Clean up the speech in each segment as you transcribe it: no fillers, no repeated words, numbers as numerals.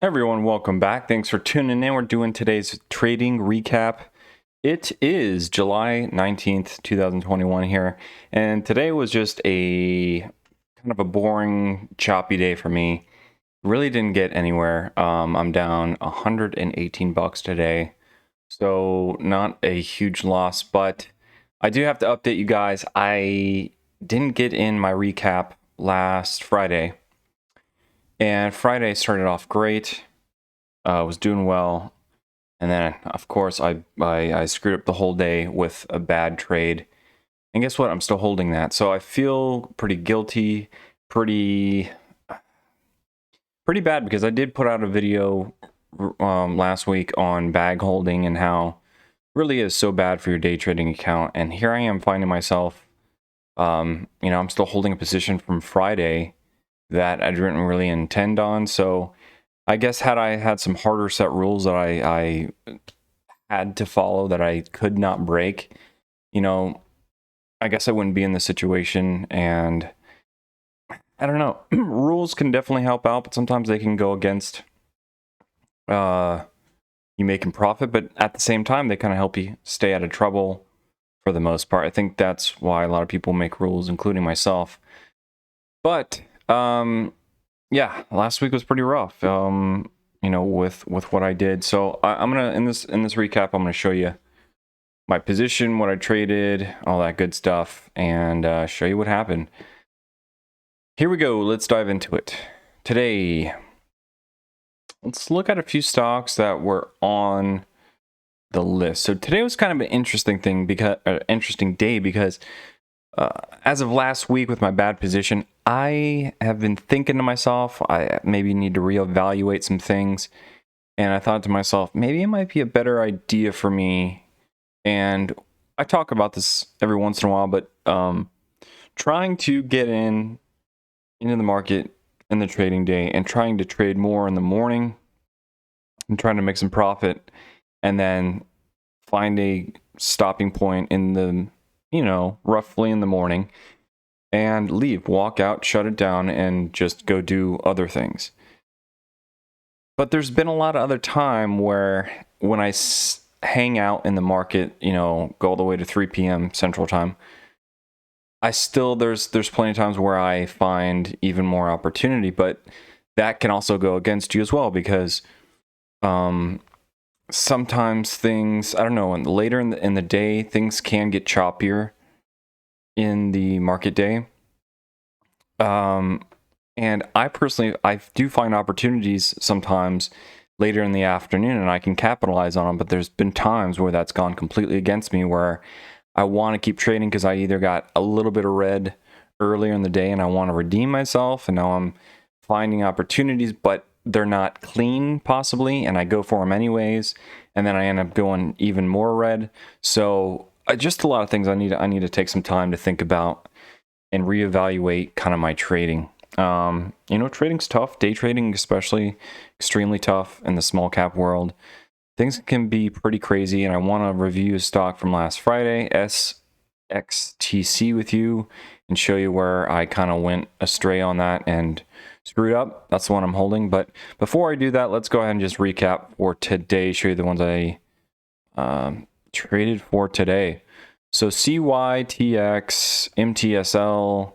Everyone, welcome back. Thanks for tuning in. We're doing today's trading recap. It is July 19th, 2021 here, and today was just a kind of a boring, choppy day for me. Really didn't get anywhere. I'm down $118 today, so not a huge loss, but I do have to update you guys. I didn't get in my recap last Friday. And Friday started off great, was doing well, and then of course I screwed up the whole day with a bad trade. And guess what? I'm still holding that, so I feel pretty guilty, pretty bad, because I did put out a video last week on bag holding and how it really is so bad for your day trading account. And here I am finding myself, I'm still holding a position from Friday that I didn't really intend on. So I guess had I had some harder set rules that I had to follow, that I could not break, I guess I wouldn't be in this situation. And I don't know, rules can definitely help out, but sometimes they can go against you making profit, but at the same time they kind of help you stay out of trouble for the most part. I think that's why a lot of people make rules, including myself. But yeah, last week was pretty rough, with what I did. So I'm gonna in this recap, I'm gonna show you my position, what I traded, all that good stuff, and show you what happened. Here we go. Let's dive into it. Today, let's look at a few stocks that were on the list. So today was kind of an interesting day because as of last week with my bad position, I have been thinking to myself, I maybe need to reevaluate some things. And I thought to myself, maybe it might be a better idea for me. And I talk about this every once in a while, but trying to get into the market in the trading day and trying to trade more in the morning and trying to make some profit, and then find a stopping point in the roughly in the morning, and leave, walk out, shut it down, and just go do other things. But there's been a lot of other time where when I hang out in the market, go all the way to 3 p.m. Central Time, there's plenty of times where I find even more opportunity, but that can also go against you as well, because sometimes things, I don't know, later in the day, things can get choppier in the market day. And I do find opportunities sometimes later in the afternoon, and I can capitalize on them, but there's been times where that's gone completely against me, where I want to keep trading because I either got a little bit of red earlier in the day and I want to redeem myself, and now I'm finding opportunities, but they're not clean possibly, and I go for them anyways, and then I end up going even more red. So just a lot of things I need to take some time to think about and reevaluate kind of my trading. Trading's tough. Day trading especially, extremely tough in the small cap world. Things can be pretty crazy, and I want to review a stock from last Friday, SXTC, with you and show you where I kind of went astray on that and screwed up. That's the one I'm holding. But before I do that, let's go ahead and just recap for today, show you the ones I traded for today. So CYTX, MTSL,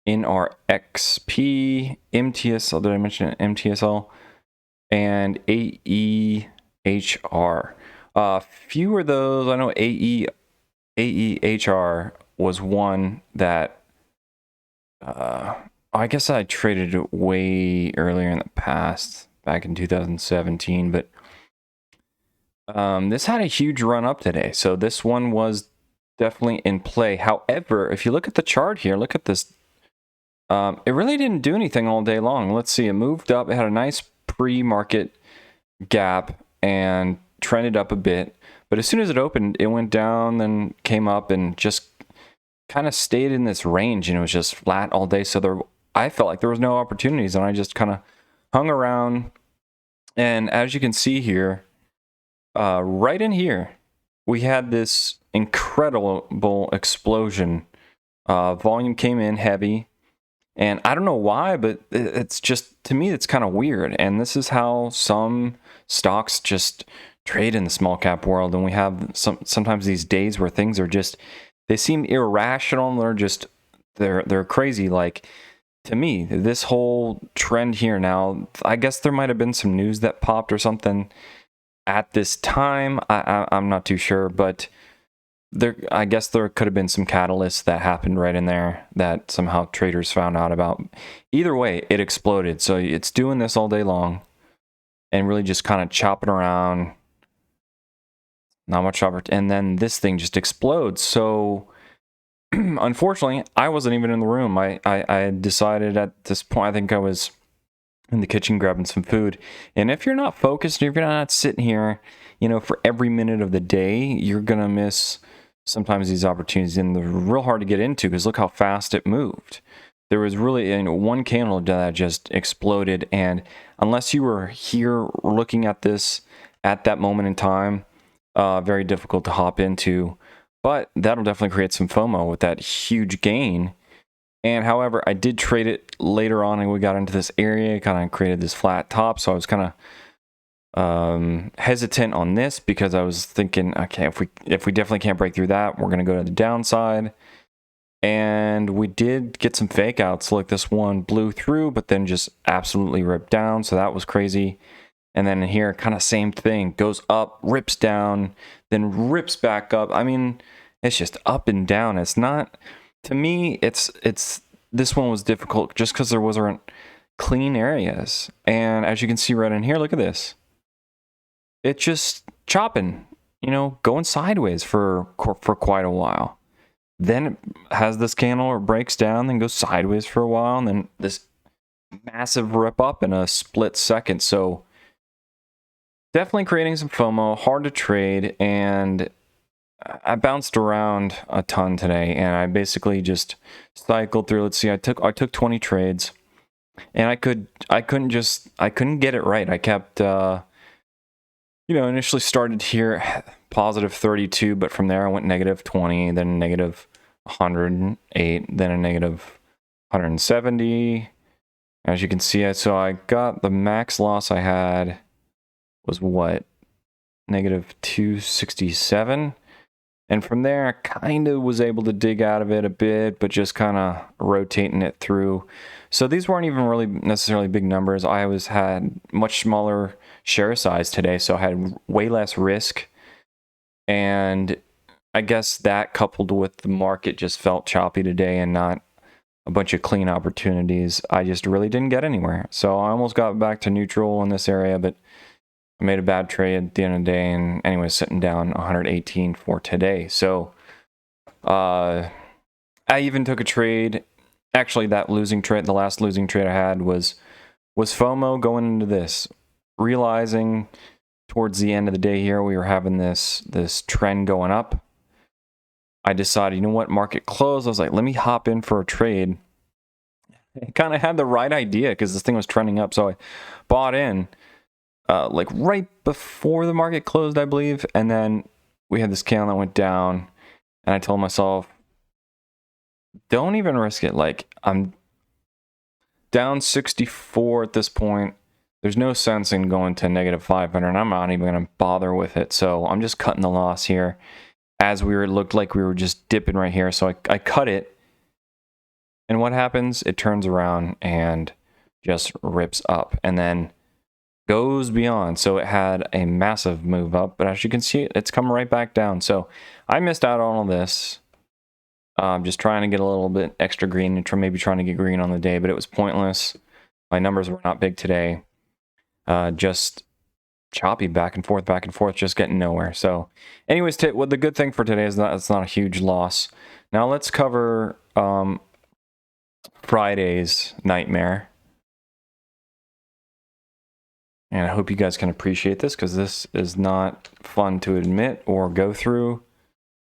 NRXP, MTSL, did I mention it? MTSL, and AEHR. Few of those, I know AEHR was one that I guess I traded it way earlier in the past, back in 2017, but this had a huge run up today, so this one was definitely in play. However, if you look at the chart here, look at this. It really didn't do anything all day long. Let's see, it moved up, it had a nice pre-market gap and trended up a bit, but as soon as it opened, it went down, then came up and just kind of stayed in this range, and it was just flat all day. So I felt like there was no opportunities, and I just kind of hung around. And as you can see here, right in here, we had this incredible explosion. Volume came in heavy, And I don't know why, but it's just, to me, it's kind of weird. And this is how some stocks just trade in the small cap world. And we have sometimes these days where things are just, they seem irrational. They're crazy. Like, to me, this whole trend here now, I guess there might have been some news that popped or something at this time. I'm not too sure, but I guess there could have been some catalysts that happened right in there that somehow traders found out about. Either way, it exploded. So it's doing this all day long and really just kind of chopping around. Not much chopper. And then this thing just explodes. So unfortunately, I wasn't even in the room. I had decided at this point, I think I was in the kitchen grabbing some food. And if you're not focused, if you're not sitting here, for every minute of the day, you're going to miss sometimes these opportunities, and they're real hard to get into because look how fast it moved. There was really one candle that just exploded, and unless you were here looking at this at that moment in time, very difficult to hop into. But that'll definitely create some FOMO with that huge gain. And however, I did trade it later on, and we got into this area, kind of created this flat top. So I was kind of hesitant on this because I was thinking, okay, if we definitely can't break through that, we're going to go to the downside. And we did get some fake outs. Like this one blew through, but then just absolutely ripped down. So that was crazy. And then here, kind of same thing, goes up, rips down, then rips back up. I mean, it's just up and down. It's not, to me, it's this one was difficult just because there wasn't clean areas. And as you can see right in here, look at this. It's just chopping, going sideways for quite a while. Then it has this candle or breaks down, then goes sideways for a while, and then this massive rip up in a split second. So definitely creating some FOMO, hard to trade, and I bounced around a ton today, and I basically just cycled through. Let's see, I took 20 trades, and I couldn't get it right. I kept initially started here positive 32, but from there I went negative 20, then negative 108, then a negative 170. As you can see, so I got the max loss I had was what? Negative 267. And from there, I kind of was able to dig out of it a bit, but just kind of rotating it through. So these weren't even really necessarily big numbers. I had much smaller share size today, so I had way less risk. And I guess that coupled with the market just felt choppy today and not a bunch of clean opportunities, I just really didn't get anywhere. So I almost got back to neutral in this area, but I made a bad trade at the end of the day, and anyway, sitting down 118 for today. So I even took a trade. Actually, that losing trade, the last losing trade I had was FOMO going into this, realizing towards the end of the day here we were having this trend going up. I decided, you know what, market closed. I was like, let me hop in for a trade. I kind of had the right idea because this thing was trending up, so I bought in. Like right before the market closed, I believe. And then we had this candle that went down, and I told myself, don't even risk it. Like, I'm down 64 at this point. There's no sense in going to negative 500, and I'm not even going to bother with it. So I'm just cutting the loss here as it looked like we were just dipping right here. So I cut it. And what happens? It turns around and just rips up. And then goes beyond. So it had a massive move up, but as you can see, it's coming right back down. So I missed out on all this. Just trying to get a little bit extra green and maybe trying to get green on the day, but it was pointless. My numbers were not big today. Just choppy back and forth, just getting nowhere. So anyways, well, the good thing for today is that it's not a huge loss. Now let's cover Friday's nightmare. And I hope you guys can appreciate this because this is not fun to admit or go through.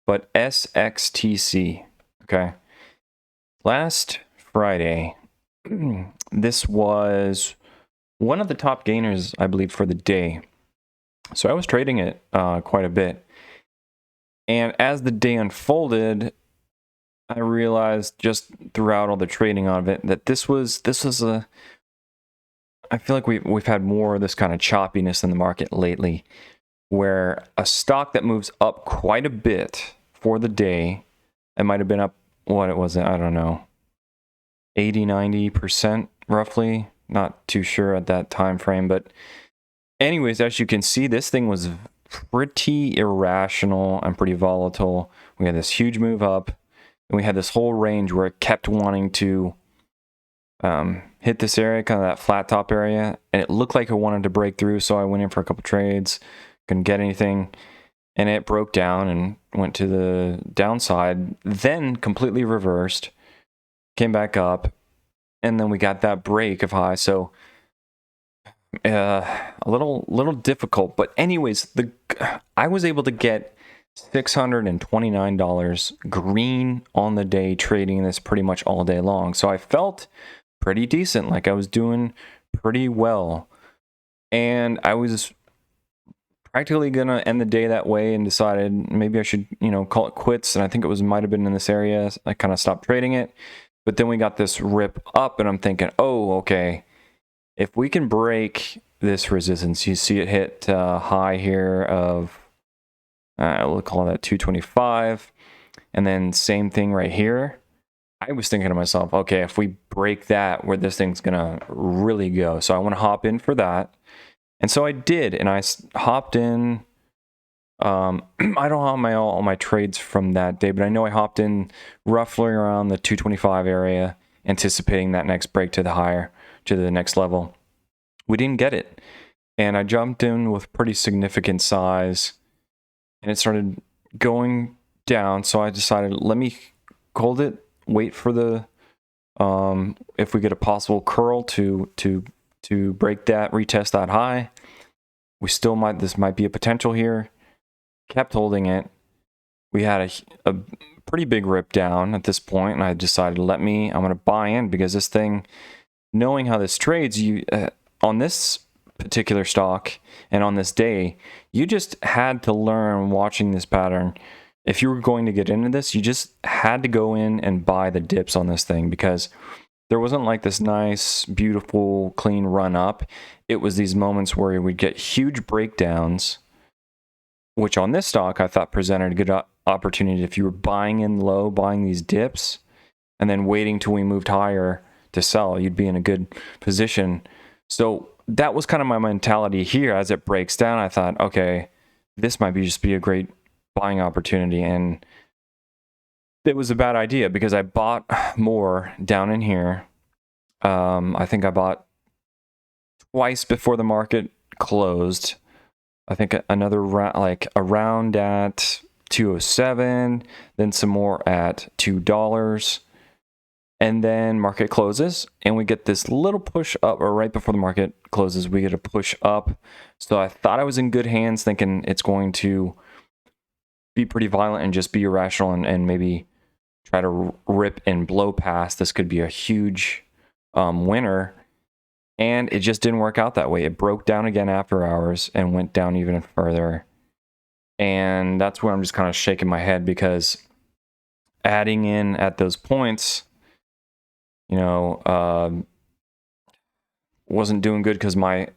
But SXTC, okay? Last Friday, this was one of the top gainers, I believe, for the day. So I was trading it quite a bit. And as the day unfolded, I realized just throughout all the trading of it that this was a, I feel like we've had more of this kind of choppiness in the market lately, where a stock that moves up quite a bit for the day, it might have been up, what it was, I don't know, 80-90% roughly, not too sure at that time frame, but anyways, as you can see, this thing was pretty irrational and pretty volatile. We had this huge move up, and we had this whole range where it kept wanting to hit this area, kind of that flat top area, and it looked like it wanted to break through, so I went in for a couple trades, couldn't get anything, and it broke down and went to the downside, then completely reversed, came back up, and then we got that break of high. So a little difficult, but anyways, I was able to get $629 green on the day, trading this pretty much all day long. So I felt pretty decent, like I was doing pretty well, and I was practically gonna end the day that way, and decided maybe I should, call it quits. And I think it might have been in this area. I kind of stopped trading it, but then we got this rip up, and I'm thinking, oh, okay, if we can break this resistance, you see it hit high here of, we'll call that 225, and then same thing right here. I was thinking to myself, okay, if we break that, where this thing's gonna really go. So I want to hop in for that. And so I did, and I hopped in. I don't have all my trades from that day, but I know I hopped in roughly around the 225 area, anticipating that next break to the next level. We didn't get it, and I jumped in with pretty significant size, and it started going down. So I decided, let me hold it, wait for the if we get a possible curl to break that, retest that high. We still this might be a potential here. Kept holding it. We had a pretty big rip down at this point, and I decided, I'm going to buy in, because this thing, knowing how this trades, on this particular stock and on this day, you just had to learn watching this pattern. If you were going to get into this, you just had to go in and buy the dips on this thing, because there wasn't like this nice, beautiful, clean run up. It was these moments where we'd get huge breakdowns, which on this stock I thought presented a good opportunity. If you were buying in low, buying these dips, and then waiting till we moved higher to sell, you'd be in a good position. So that was kind of my mentality here. As it breaks down, I thought, okay, this might just be a great buying opportunity. And it was a bad idea, because I bought more down in here. I think I bought twice before the market closed. I think another round, like around at 207, then some more at $2. And then market closes, and we get this little push up, or right before the market closes, we get a push up. So I thought I was in good hands, thinking it's going to be pretty violent and just be irrational, and maybe try to rip and blow past. This could be a huge winner. And it just didn't work out that way. It broke down again after hours and went down even further. And that's where I'm just kind of shaking my head, because adding in at those points, wasn't doing good, because my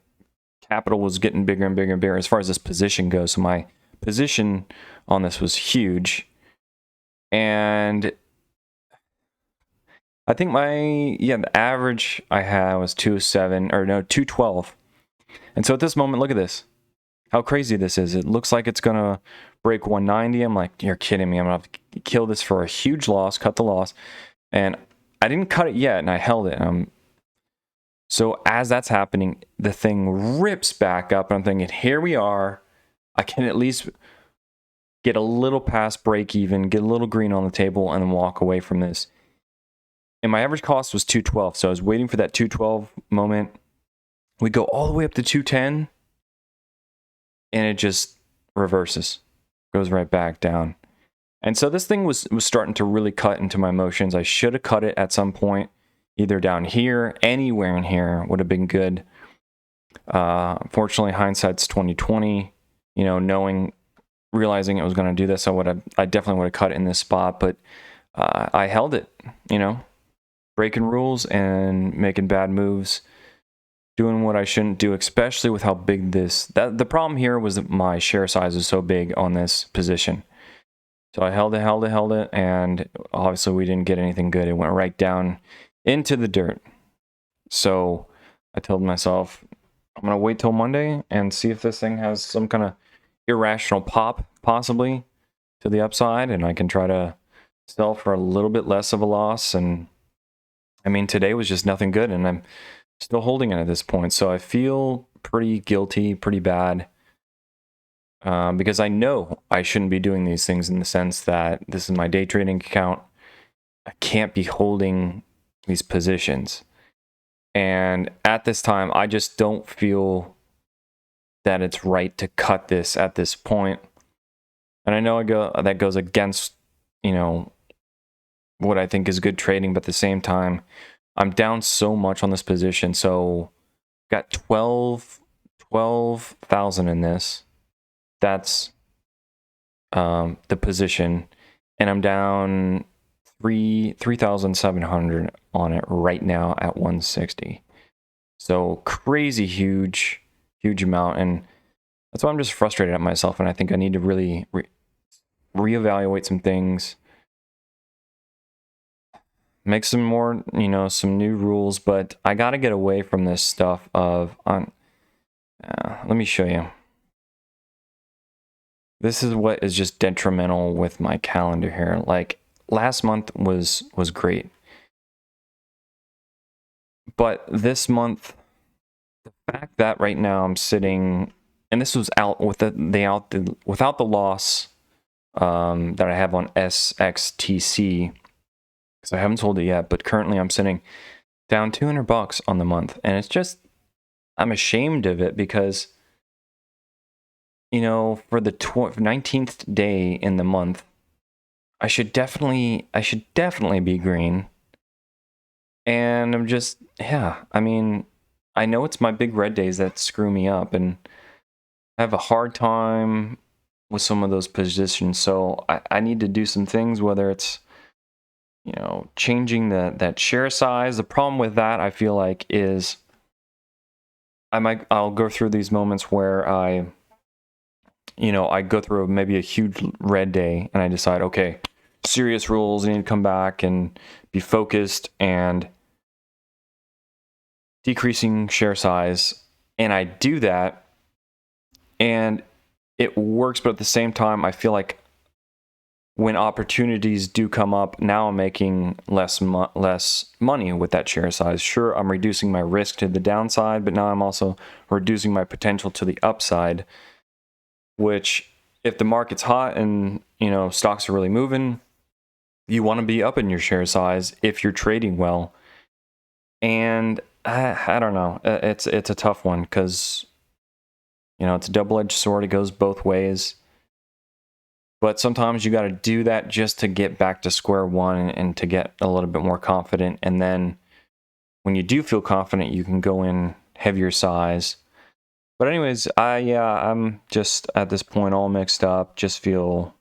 capital was getting bigger and bigger and bigger as far as this position goes. So my position on this was huge. And I think the average I had was 212. And so at this moment, look at this. How crazy this is. It looks like it's going to break 190. I'm like, you're kidding me. I'm going to have to kill this for a huge loss, cut the loss. And I didn't cut it yet, and I held it. So as that's happening, the thing rips back up, and I'm thinking, here we are. I can at least get a little past break even, get a little green on the table, and then walk away from this. And my average cost was 212. So I was waiting for that 212 moment. We go all the way up to 210, and it just reverses, goes right back down. And so this thing was starting to really cut into my emotions. I should have cut it at some point, either down here, anywhere in here would have been good. Fortunately, hindsight's 2020. Realizing it was going to do this, I definitely would have cut it in this spot. But I held it, you know, breaking rules and making bad moves, doing what I shouldn't do, especially with how big the problem here was that my share size was so big on this position. So I held it, and obviously we didn't get anything good. It went right down into the dirt. So I told myself, I'm going to wait till Monday and see if this thing has some kind of irrational pop, possibly, to the upside, and I can try to sell for a little bit less of a loss. And I mean, today was just nothing good, and I'm still holding it at this point. So I feel pretty guilty, pretty bad, because I know I shouldn't be doing these things in the sense that this is my day trading account. I can't be holding these positions. And at this time, I just don't feel that it's right to cut this at this point. And I know that goes against, you know, what I think is good trading, but at the same time, I'm down so much on this position. So got 12,000 in this. That's the position, and I'm down 3,700 on it right now at 160. So crazy huge amount, and that's why I'm just frustrated at myself, and I think I need to really reevaluate some things, make some more, you know, some new rules. But I got to get away from this stuff of let me show you. This is what is just detrimental with my calendar here. Like last month was great, but this month, the fact that right now I'm sitting, and this was out with without the loss that I have on SXTC, because I haven't sold it yet, but currently I'm sitting down $200 on the month, and it's just, I'm ashamed of it because, you know, for the 19th day in the month, I should definitely be green. And I'm just, yeah, I mean, I know it's my big red days that screw me up, and I have a hard time with some of those positions. So I need to do some things, whether it's, you know, changing that share size. The problem with that, I feel like, is I'll go through these moments where I go through maybe a huge red day and I decide, okay, serious rules, I need to come back and be focused and decreasing share size. And I do that and it works, but at the same time, I feel like when opportunities do come up, now I'm making less money with that share size. Sure, I'm reducing my risk to the downside, but now I'm also reducing my potential to the upside, which if the market's hot and, you know, stocks are really moving, you want to be up in your share size if you're trading well. And I don't know, it's a tough one because, you know, it's a double-edged sword. It goes both ways. But sometimes you got to do that just to get back to square one and to get a little bit more confident. And then when you do feel confident, you can go in heavier size. But anyways, I'm just at this point all mixed up. Just feel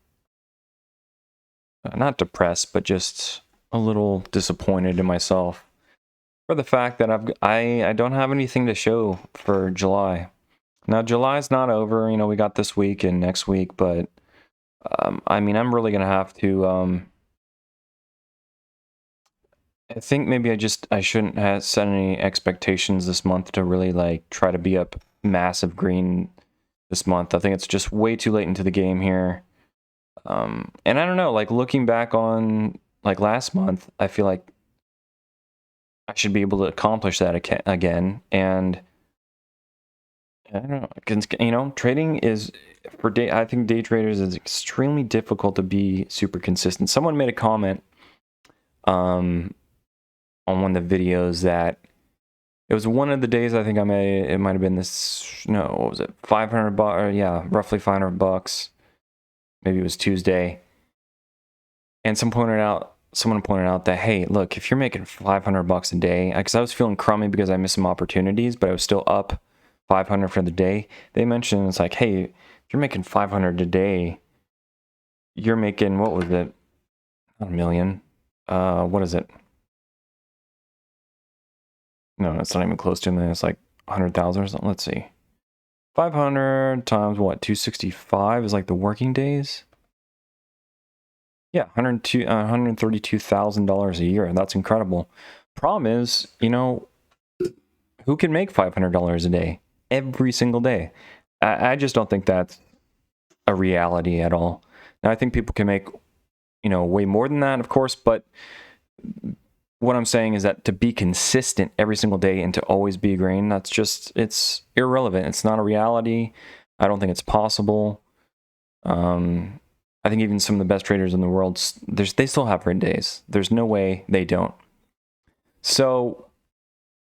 not depressed, but just a little disappointed in myself for the fact that I don't have anything to show for July. Now July's not over. You know, we got this week and next week, but I mean, I'm really gonna have to. I think maybe I shouldn't have set any expectations this month to really like try to be up massive green this month. I think it's just way too late into the game here. And I don't know, like looking back on like last month, I feel like I should be able to accomplish that again. And I don't know, you know, trading is I think day traders is extremely difficult to be super consistent. Someone made a comment on one of the videos that it was one of the days I think it might have been what was it, $500, yeah, roughly $500. Maybe it was Tuesday. And someone pointed out that, hey, look, if you're making $500 a day, because I was feeling crummy because I missed some opportunities, but I was still up 500 for the day. They mentioned it's like, hey, if you're making 500 a day, you're making, what was it, not a million, what is it? No, it's not even close to a million. It's like 100,000 or something. Let's see. 500 times what? 265 is like the working days. Yeah, $132,000 a year. That's incredible. Problem is, you know, who can make $500 a day every single day? I just don't think that's a reality at all. Now, I think people can make, you know, way more than that, of course, but what I'm saying is that to be consistent every single day and to always be green, that's just, it's irrelevant. It's not a reality. I don't think it's possible. I think even some of the best traders in the world, they still have red days. There's no way they don't. So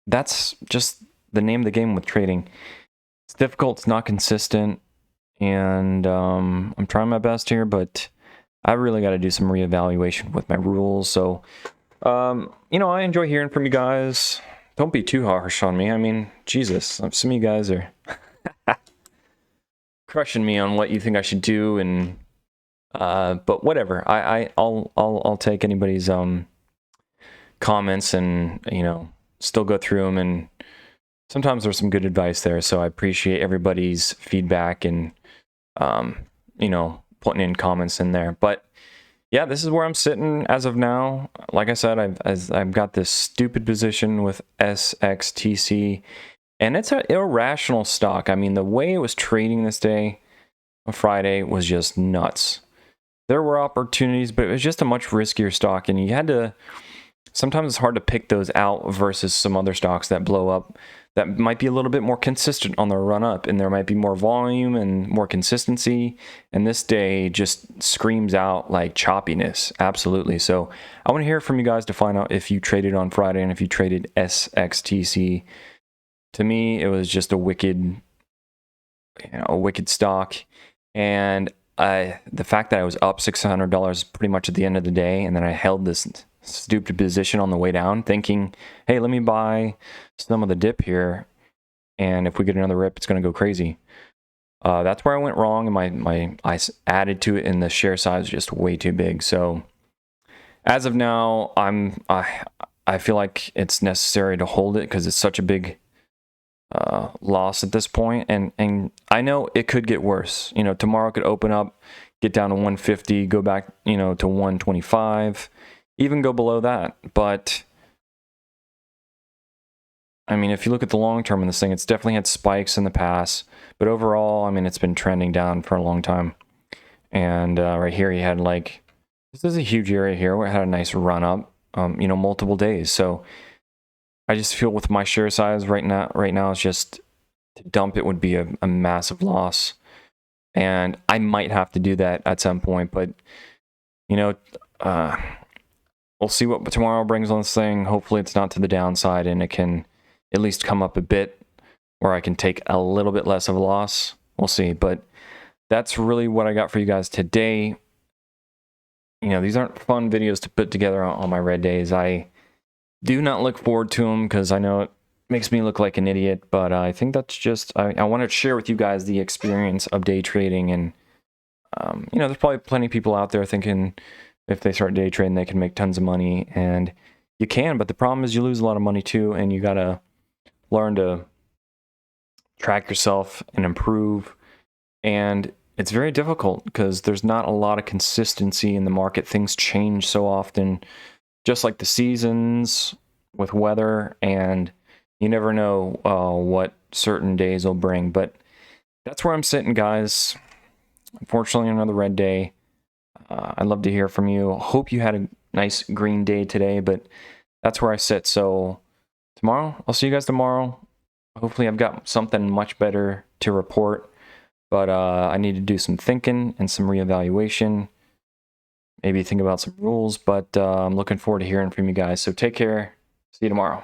that's just the name of the game with trading. It's difficult, it's not consistent, and I'm trying my best here, but I really got to do some reevaluation with my rules. So, you know, I enjoy hearing from you guys. Don't be too harsh on me. I mean, Jesus, some of you guys are crushing me on what you think I should do, and but whatever. I'll take anybody's comments and, you know, still go through them, and sometimes there's some good advice there, so I appreciate everybody's feedback and you know, putting in comments in there. But yeah, this is where I'm sitting as of now. Like I said, I've got this stupid position with SXTC, and it's an irrational stock. I mean, the way it was trading this day on Friday was just nuts. There were opportunities, but it was just a much riskier stock, and you had to, sometimes it's hard to pick those out versus some other stocks that blow up that might be a little bit more consistent on their run up, and there might be more volume and more consistency. And this day just screams out like choppiness. Absolutely. So I want to hear from you guys to find out if you traded on Friday and if you traded SXTC. To me, it was just a wicked, you know, a wicked stock. And the fact that I was up $600 pretty much at the end of the day, and then I held this stupid position on the way down thinking, hey, let me buy some of the dip here, and if we get another rip, it's going to go crazy. That's where I went wrong, and I added to it, and the share size was just way too big. So as of now, I feel like it's necessary to hold it because it's such a big loss at this point, and I know it could get worse. You know, tomorrow could open up, get down to 150, go back, you know, to 125, even go below that. But I mean, if you look at the long term in this thing, it's definitely had spikes in the past, but overall, I mean, it's been trending down for a long time. And right here, you had like, this is a huge area here where it had a nice run up, you know, multiple days. So I just feel with my share size right now, it's just, to dump it would be a massive loss. And I might have to do that at some point, but you know, we'll see what tomorrow brings on this thing. Hopefully it's not to the downside, and it can at least come up a bit where I can take a little bit less of a loss. We'll see. But that's really what I got for you guys today. You know, these aren't fun videos to put together on my red days. I do not look forward to them because I know it makes me look like an idiot, but I think that's just, I want to share with you guys the experience of day trading. And you know, there's probably plenty of people out there thinking if they start day trading, they can make tons of money, and you can, but the problem is you lose a lot of money too, and you got to learn to track yourself and improve. And it's very difficult because there's not a lot of consistency in the market. Things change so often, just like the seasons with weather, and you never know what certain days will bring. But that's where I'm sitting, guys. Unfortunately, another red day. I'd love to hear from you. Hope you had a nice green day today, but that's where I sit. So tomorrow, I'll see you guys tomorrow. Hopefully I've got something much better to report, but I need to do some thinking and some reevaluation. Maybe think about some rules, but I'm looking forward to hearing from you guys. So take care. See you tomorrow.